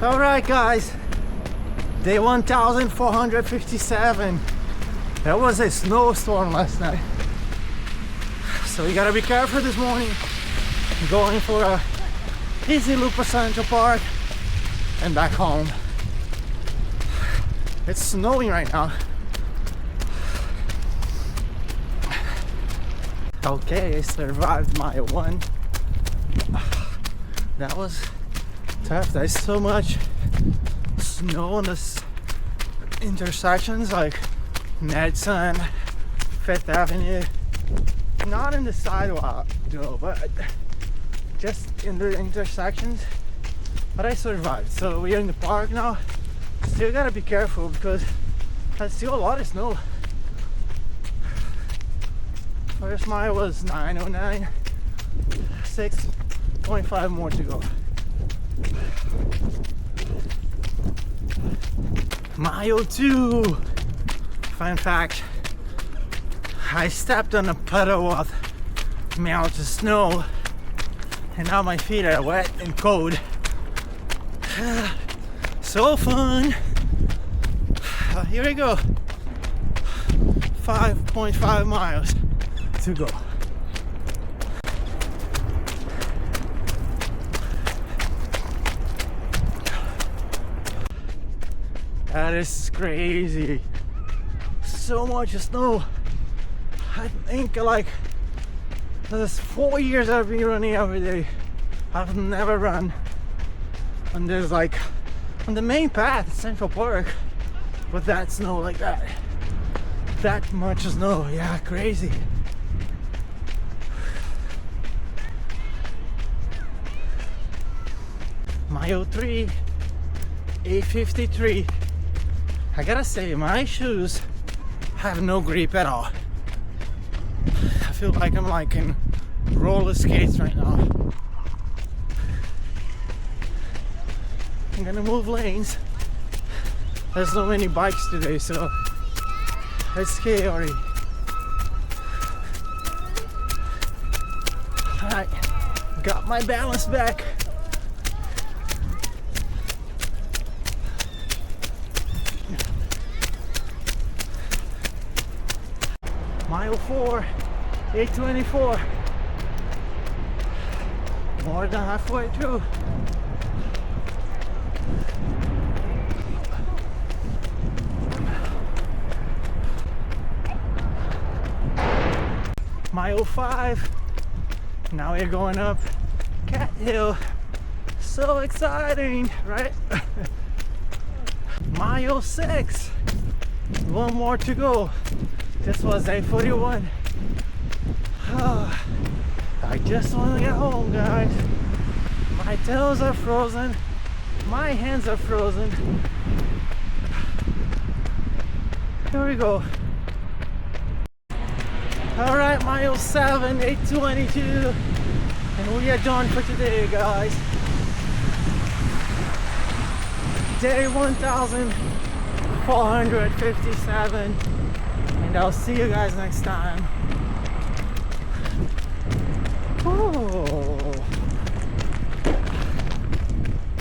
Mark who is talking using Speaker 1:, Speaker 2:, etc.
Speaker 1: Alright guys, day 1457. There was a snowstorm last night, so we gotta be careful this morning. Going for a easy loop of Central Park and back home. It's snowing right now. Okay, I survived mile 1. That was tough. There's so much snow on this intersections like Madison, Fifth Avenue. Not in the sidewalk though, but just in the intersections. But I survived. So we're in the park now. Still gotta be careful because there's still a lot of snow. First mile was 9:09. 6.5 more to go. Mile 2. Fun fact, I stepped on a puddle of melted snow and now my feet are wet and cold. So fun. Here we go. 5.5 miles to go. That is crazy. So much snow. I think like this 4 years I've been running every day. I've never run on this like on the main path, Central Park, with that snow like that. That much snow, yeah, crazy. Mile 3, 8:53. I gotta say, my shoes have no grip at all. I feel like I'm like in roller skates right now. I'm gonna move lanes. There's so many bikes today, so it's scary. Alright, got my balance back. Mile 4, 8:24. More than halfway through. Mile 5. Now we're going up Cat Hill. So exciting, right? Mile 6. One more to go. This was 8:41. I just want to get home, guys. My toes are frozen. My hands are frozen. Here we go. Alright, mile 7, 8:22. And we are done for today, guys. Day 1457. And I'll see you guys next time. Oh.